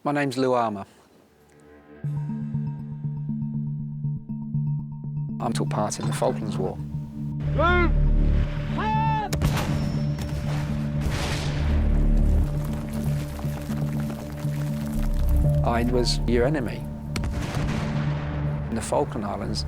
My name's Lou Armour. I took part in the Falklands War. I was your enemy in the Falkland Islands.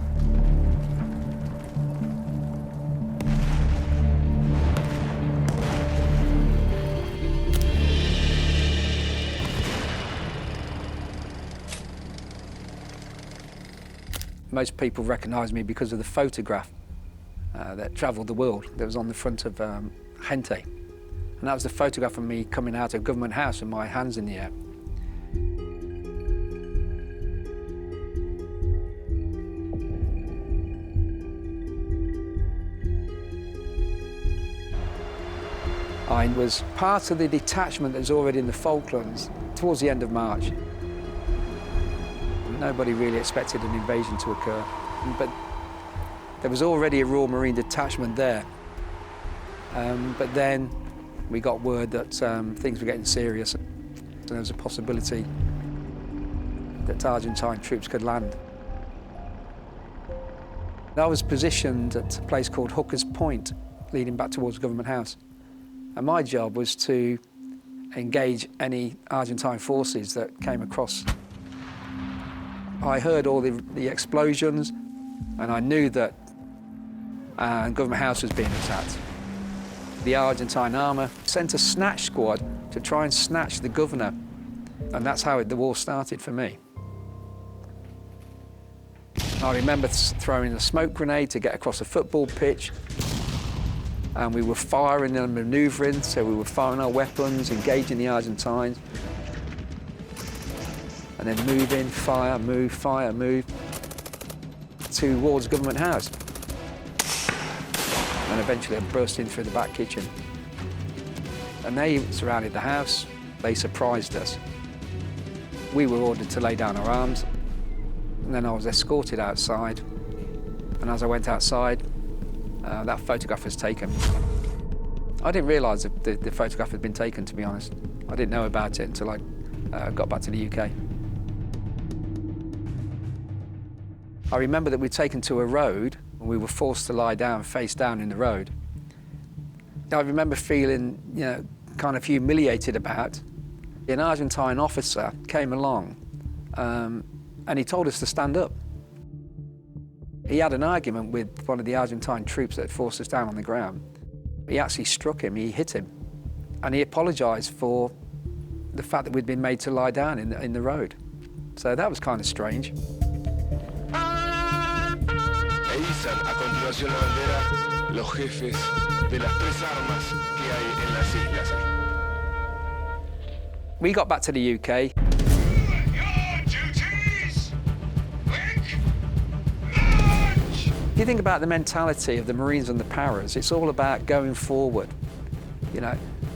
Most people recognise me because of the photograph that travelled the world that was on the front of Gente. And that was the photograph of me coming out of Government House with my hands in the air. I was part of the detachment that was already in the Falklands towards the end of March. Nobody really expected an invasion to occur, but there was already a Royal Marine detachment there. But then we got word that things were getting serious. There was a possibility that Argentine troops could land. I was positioned at a place called Hooker's Point, leading back towards Government House. And my job was to engage any Argentine forces that came across. I heard all the explosions, and I knew that Government House was being attacked. The Argentine armour sent a snatch squad to try and snatch the governor, and that's how the war started for me. I remember throwing a smoke grenade to get across a football pitch, and we were firing and manoeuvring, so we were firing our weapons, engaging the Argentines, and then moving, fire, move, towards Government House. And eventually I burst in through the back kitchen. And they surrounded the house, they surprised us. We were ordered to lay down our arms, and then I was escorted outside. And as I went outside, that photograph was taken. I didn't realise that the photograph had been taken, to be honest. I didn't know about it until I got back to the UK. I remember that we'd taken to a road, and we were forced to lie down, face down in the road. I remember feeling, kind of humiliated about. An Argentine officer came along, and he told us to stand up. He had an argument with one of the Argentine troops that had forced us down on the ground. He actually struck him, he hit him, and he apologised for the fact that we'd been made to lie down in the road. So that was kind of strange. A continuación la bandera, los jefes de las tres armas que hay en las islas. We got back to the UK. If you think about the mentality of the Marines and the Paras, it's all about going forward.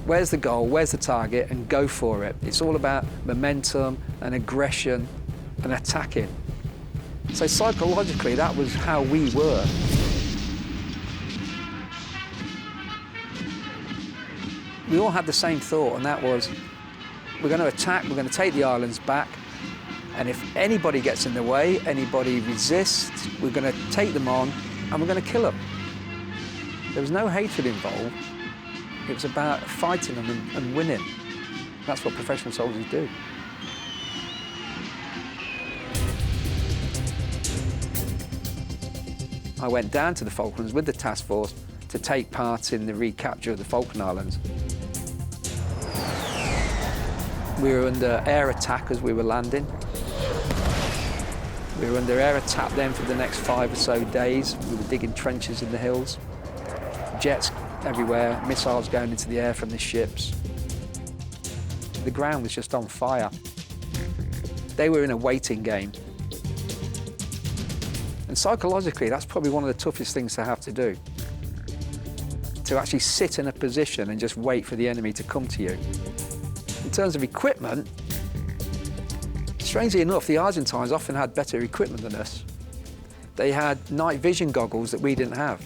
Where's the goal, where's the target, and go for it. It's all about momentum and aggression and attacking. So psychologically, that was how we were. We all had the same thought, and that was, we're going to attack, we're going to take the islands back, and if anybody gets in the way, anybody resists, we're going to take them on, and we're going to kill them. There was no hatred involved. It was about fighting them and winning. That's what professional soldiers do. I went down to the Falklands with the task force to take part in the recapture of the Falkland Islands. We were under air attack as we were landing. We were under air attack then for the next 5 or so days. We were digging trenches in the hills. Jets everywhere, missiles going into the air from the ships. The ground was just on fire. They were in a waiting game. And psychologically, that's probably one of the toughest things to have to do. To actually sit in a position and just wait for the enemy to come to you. In terms of equipment, strangely enough, the Argentines often had better equipment than us. They had night vision goggles that we didn't have.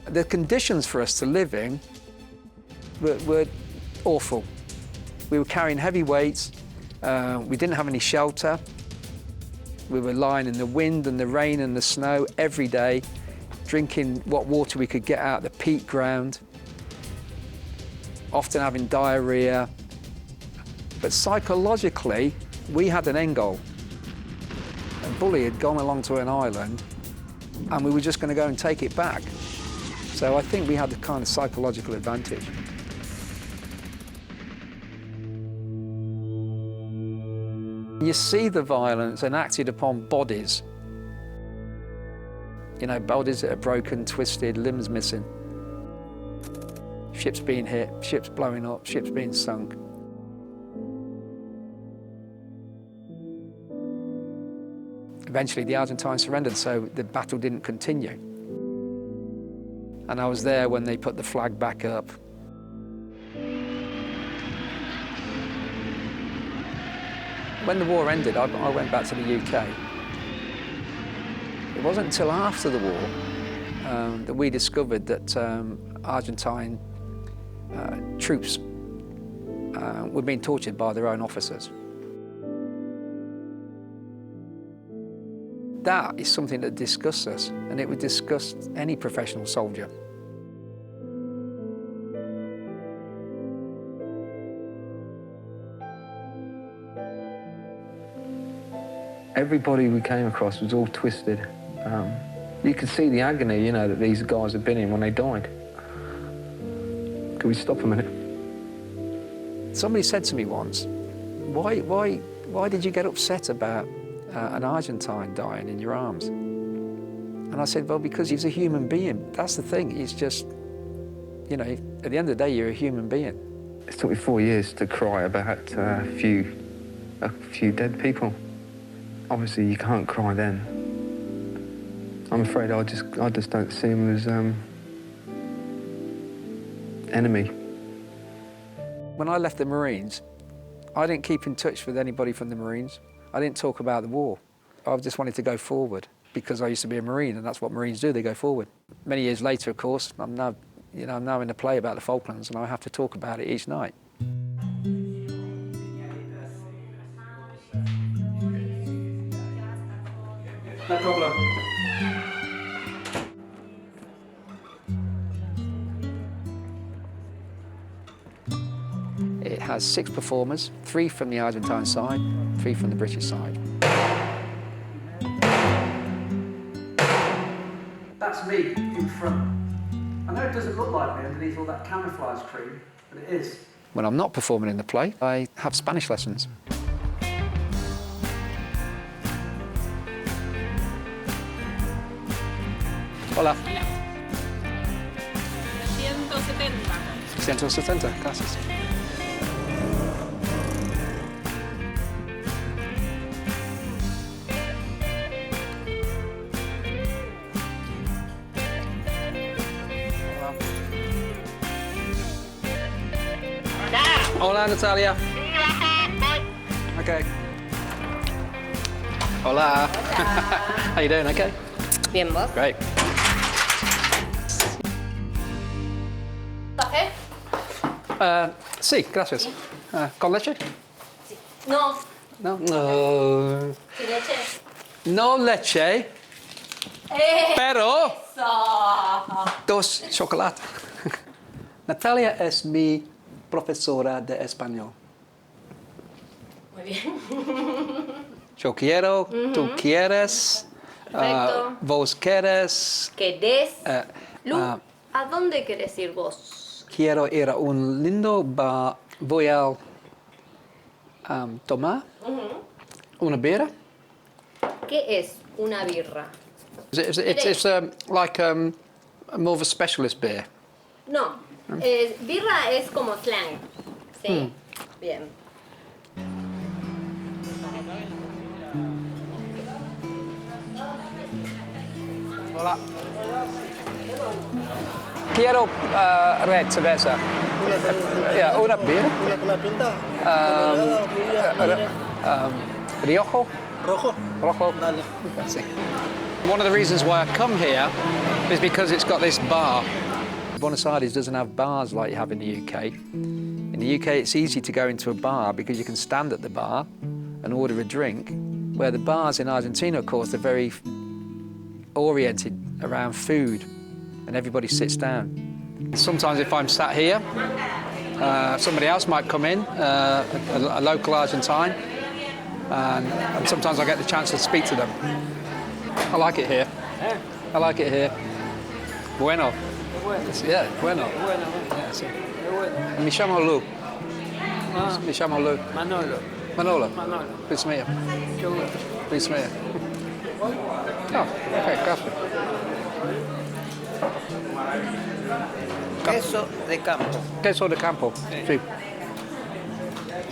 The conditions for us to live in were awful. We were carrying heavy weights, We didn't have any shelter. We were lying in the wind and the rain and the snow every day, drinking what water we could get out of the peat ground, often having diarrhea. But psychologically, we had an end goal. A bully had gone along to an island and we were just going to go and take it back. So I think we had the kind of psychological advantage. You see the violence enacted upon bodies. You know, bodies that are broken, twisted, limbs missing. Ships being hit, ships blowing up, ships being sunk. Eventually the Argentines surrendered, so the battle didn't continue. And I was there when they put the flag back up. When the war ended, I went back to the UK. It wasn't until after the war that we discovered that Argentine troops were being tortured by their own officers. That is something that disgusts us, and it would disgust any professional soldier. Everybody we came across was all twisted. You could see the agony, you know, that these guys had been in when they died. Could we stop a minute? Somebody said to me once, why did you get upset about an Argentine dying in your arms? And I said, well, because he's a human being. That's the thing. He's just, you know, at the end of the day, you're a human being. It took me 4 years to cry about a few dead people. Obviously, you can't cry then. I'm afraid I just don't see him as enemy. When I left the Marines, I didn't keep in touch with anybody from the Marines. I didn't talk about the war. I just wanted to go forward because I used to be a Marine, and that's what Marines do, they go forward. Many years later, of course, I'm now in a play about the Falklands, and I have to talk about it each night. No problem. It has 6 performers, 3 from the Argentine side, 3 from the British side. That's me in front. I know it doesn't look like me underneath all that camouflage cream, but it is. When I'm not performing in the play, I have Spanish lessons. Hola. 170. 170, gracias. Hola, Natalia. Okay. Hola. How you doing? Okay. Bien, ¿vos? Great. ¿Café? Sí, gracias. ¿Con leche? Sí. No. No. No. ¿Sin leche? No leche, pero Eso. 2 chocolate. Natalia es mi profesora de español. Muy bien. Yo quiero, tú quieres, Perfecto. vos quieres. ¿Querés? Lu, ¿a dónde querés ir vos? Quiero ir a un lindo bar. Voy a tomar una birra. ¿Qué es una birra? It's like more of a specialist beer. No, birra es como slang. Sí, bien. Hola. Quiero red cerveza. Una birra. Una pinta. Riojo. Rojo. Rojo. Dale. Sí. One of the reasons why I come here is because it's got this bar. Buenos Aires doesn't have bars like you have in the UK. In In the UK, it's easy to go into a bar because you can stand at the bar and order a drink, where the bars in Argentina, of course, they're very oriented around food, and everybody sits down. Sometimes if I'm sat here, somebody else might come in, a local Argentine, and sometimes I get the chance to speak to them. I like it here. I like it here. Bueno. Yeah, bueno. Yeah, sí. Me llamo Lou. Me llamo Lou. Manolo. Manolo. Manolo. Pleased to meet you. Qué gusto. Pleased to meet you. Oh, okay, gracias. Queso de campo. Queso de campo. Sí.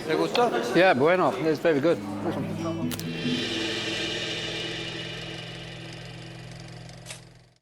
¿Le gustó? Yeah, bueno. It's very good. Awesome.